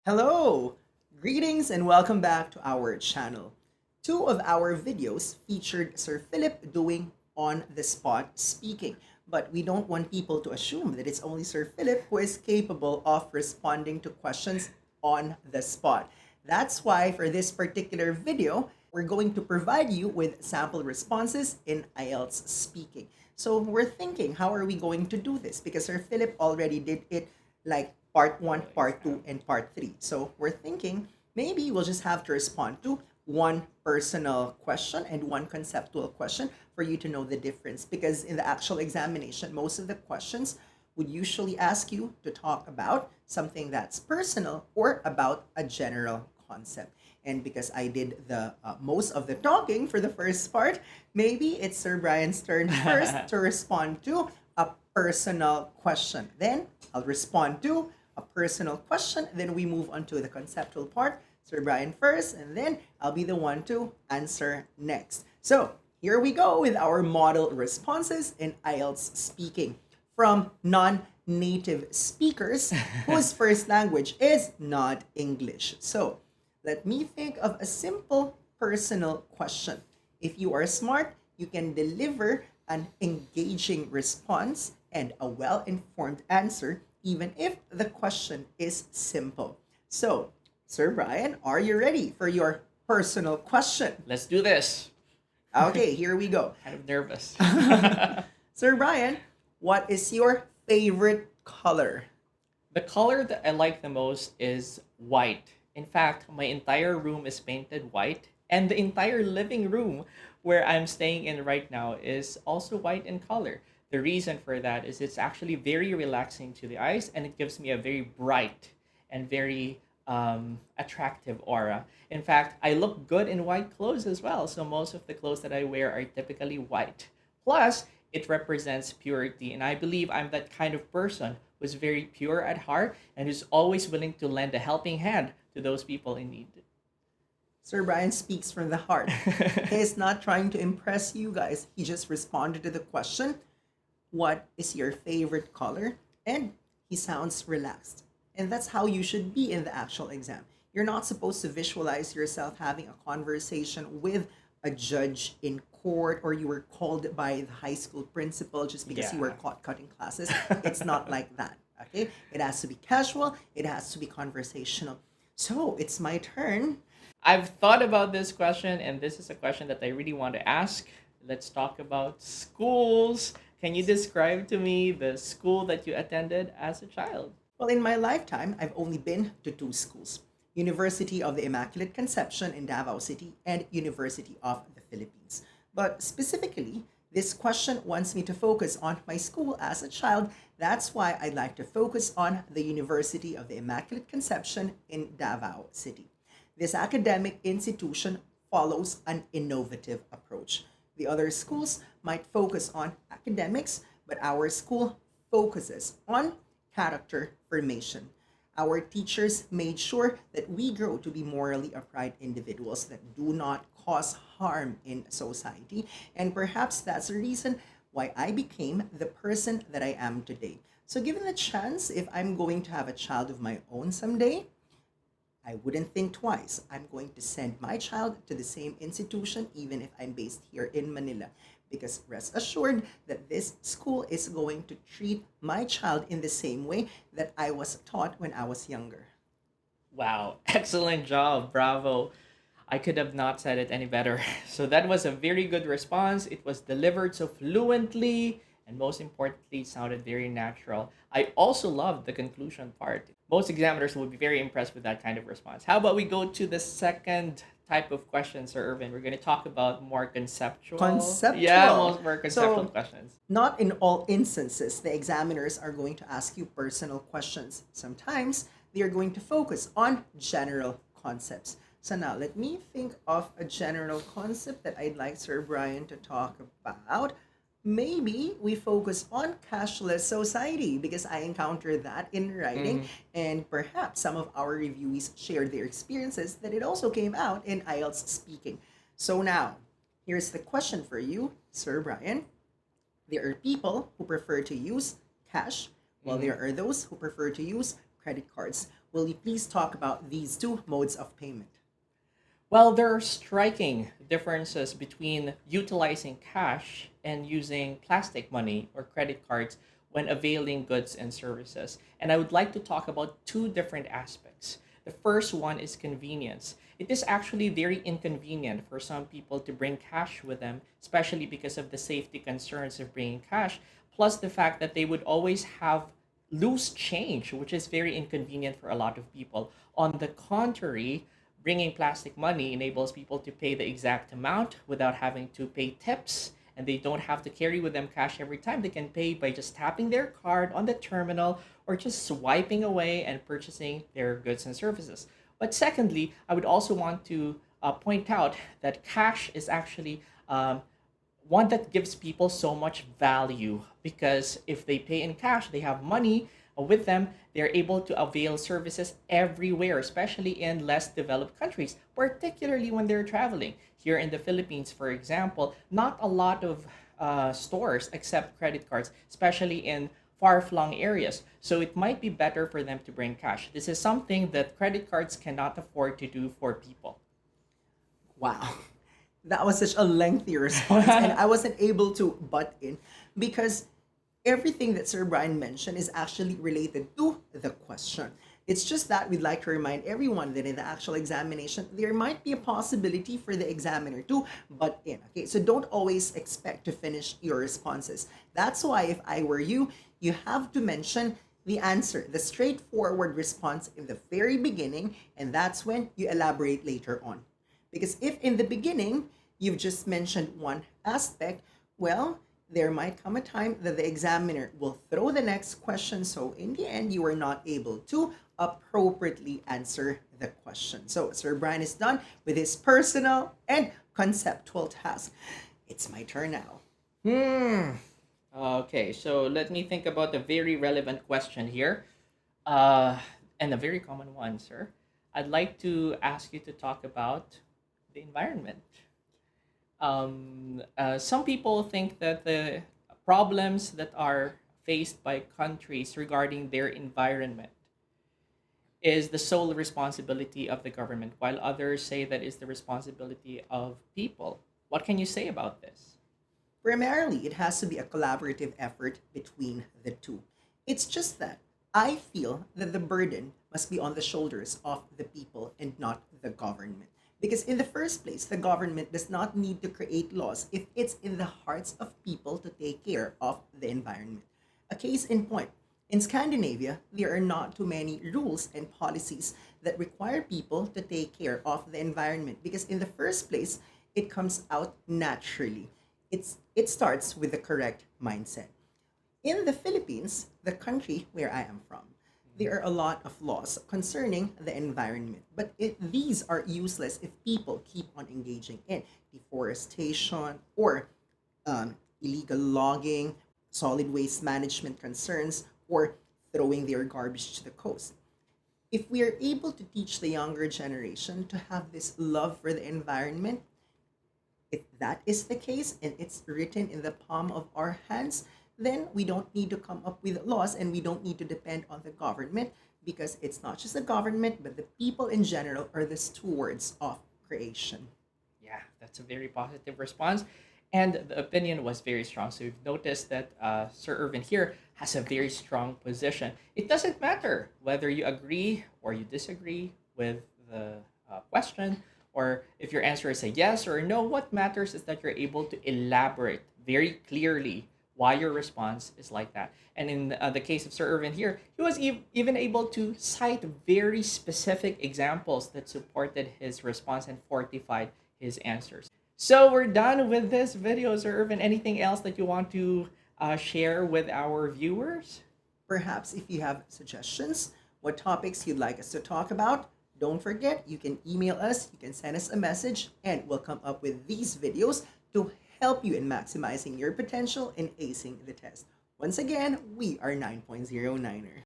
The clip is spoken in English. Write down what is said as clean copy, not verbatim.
Hello! Greetings and welcome back to our channel. Two of our videos featured Sir Philip doing on the spot speaking, but we don't want people to assume that it's only Sir Philip who is capable of responding to questions on the spot. That's why for this particular video, we're going to provide you with sample responses in IELTS speaking. So we're thinking, how are we going to do this? Because Sir Philip already did it like part one, part two, and part three. So we're thinking maybe we'll just have to respond to one personal question and one conceptual question for you to know the difference. Because in the actual examination, most of the questions would usually ask you to talk about something that's personal or about a general concept. And because I did the most of the talking for the first part, maybe it's Sir Brian's turn first to respond to a personal question. Then I'll respond to a personal question. Then we move on to the conceptual part. Sir Brian first, and then I'll be the one to answer next. So here we go with our model responses in IELTS speaking from non-native speakers whose first language is not English. So let me think of a simple personal question. If you are smart, you can deliver an engaging response and a well-informed answer, even if the question is simple. So, Sir Brian, are you ready for your personal question? Let's do this. Okay, here we go. Kind of nervous. Sir Brian, what is your favorite color? The color that I like the most is white. In fact, my entire room is painted white, and the entire living room where I'm staying in right now is also white in color. The reason for that is it's actually very relaxing to the eyes, and it gives me a very bright and very attractive aura. In fact, I look good in white clothes as well, so most of the clothes that I wear are typically white. Plus, it represents purity, and I believe I'm that kind of person who's very pure at heart and who's always willing to lend a helping hand to those people in need. Sir Brian speaks from the heart. He is not trying to impress you guys. He just responded to the question, what is your favorite color? And he sounds relaxed. And that's how you should be in the actual exam. You're not supposed to visualize yourself having a conversation with a judge in court, or you were called by the high school principal just because you were caught cutting classes. It's not like that. Okay? It has to be casual, it has to be conversational. So it's my turn. I've thought about this question, and this is a question that I really want to ask. Let's talk about schools. Can you describe to me the school that you attended as a child? Well, in my lifetime, I've only been to two schools: University of the Immaculate Conception in Davao City and University of the Philippines. But specifically, this question wants me to focus on my school as a child. That's why I'd like to focus on the University of the Immaculate Conception in Davao City. This academic institution follows an innovative approach. The other schools might focus on academics, but our school focuses on character formation. Our teachers made sure that we grow to be morally upright individuals that do not cause harm in society. And perhaps that's the reason why I became the person that I am today. So, given the chance, if I'm going to have a child of my own someday, I wouldn't think twice. I'm going to send my child to the same institution, even if I'm based here in Manila. Because rest assured that this school is going to treat my child in the same way that I was taught when I was younger. Wow, excellent job. Bravo. I could have not said it any better. So that was a very good response. It was delivered so fluently, and most importantly, it sounded very natural. I also loved the conclusion part. Most examiners would be very impressed with that kind of response. How about we go to the second type of questions, Sir Irvin? We're going to talk about more conceptual. Conceptual. Yeah, more conceptual So, questions. not in all instances, the examiners are going to ask you personal questions. Sometimes they are going to focus on general concepts. So now let me think of a general concept that I'd like Sir Brian to talk about. Maybe we focus on cashless society because I encountered that in writing, and perhaps some of our reviewees shared their experiences that it also came out in IELTS speaking. So now, here's the question for you, Sir Brian. There are people who prefer to use cash, while there are those who prefer to use credit cards. will you please talk about these two modes of payment? Well, there are striking differences between utilizing cash and using plastic money or credit cards when availing goods and services. And I would like to talk about two different aspects. The first one is convenience. It is actually very inconvenient for some people to bring cash with them, especially because of the safety concerns of bringing cash, plus the fact that they would always have loose change, which is very inconvenient for a lot of people. On the contrary, bringing plastic money enables people to pay the exact amount without having to pay tips, and they don't have to carry with them cash every time. They can pay by just tapping their card on the terminal or just swiping away and purchasing their goods and services. But secondly, I would also want to point out that cash is actually one that gives people so much value because if they pay in cash, they have money with them, they're able to avail services everywhere, especially in less developed countries, particularly when they're traveling. Here in the Philippines, for example, not a lot of stores accept credit cards, especially in far flung areas. So it might be better for them to bring cash. This is something that credit cards cannot afford to do for people. Wow. That was such a lengthy response, and I wasn't able to butt in because everything that Sir Brian mentioned is actually related to the question. It's just that we'd like to remind everyone that in the actual examination, there might be a possibility for the examiner to butt in. Okay, so don't always expect to finish your responses. That's why, if I were you, you have to mention the answer, the straightforward response in the very beginning, and that's when you elaborate later on. Because if in the beginning you've just mentioned one aspect, well, there might come a time that the examiner will throw the next question. So in the end, you are not able to appropriately answer the question. So Sir Brian is done with his personal and conceptual task. It's my turn now. Hmm. Okay, so let me think about a very relevant question here, uh, and a very common one, sir. I'd like to ask you to talk about the environment. Some people think that the problems that are faced by countries regarding their environment is the sole responsibility of the government, while others say that is the responsibility of people. What can you say about this? Primarily, it has to be a collaborative effort between the two. It's just that I feel that the burden must be on the shoulders of the people and not the government. Because in the first place, the government does not need to create laws if it's in the hearts of people to take care of the environment. A case in point, in Scandinavia, there are not too many rules and policies that require people to take care of the environment because in the first place, it comes out naturally. It starts with the correct mindset. In the Philippines, the country where I am from, there are a lot of laws concerning the environment, but these are useless if people keep on engaging in deforestation or illegal logging, solid waste management concerns, or throwing their garbage to the coast. If we are able to teach the younger generation to have this love for the environment, if that is the case and it's written in the palm of our hands, then we don't need to come up with laws and we don't need to depend on the government because it's not just the government, but the people in general are the stewards of creation. Yeah, that's a very positive response. And the opinion was very strong. So you've noticed that Sir Irvin here has a very strong position. It doesn't matter whether you agree or you disagree with the question, or if your answer is a yes or a no. What matters is that you're able to elaborate very clearly why your response is like that. And in the case of Sir Irvin here, he was even able to cite very specific examples that supported his response and fortified his answers. So we're done with this video, Sir Irvin. Anything else that you want to share with our viewers? Perhaps if you have suggestions, what topics you'd like us to talk about, don't forget you can email us, you can send us a message, and we'll come up with these videos to help you in maximizing your potential and acing the test. Once again, we are 9.09er.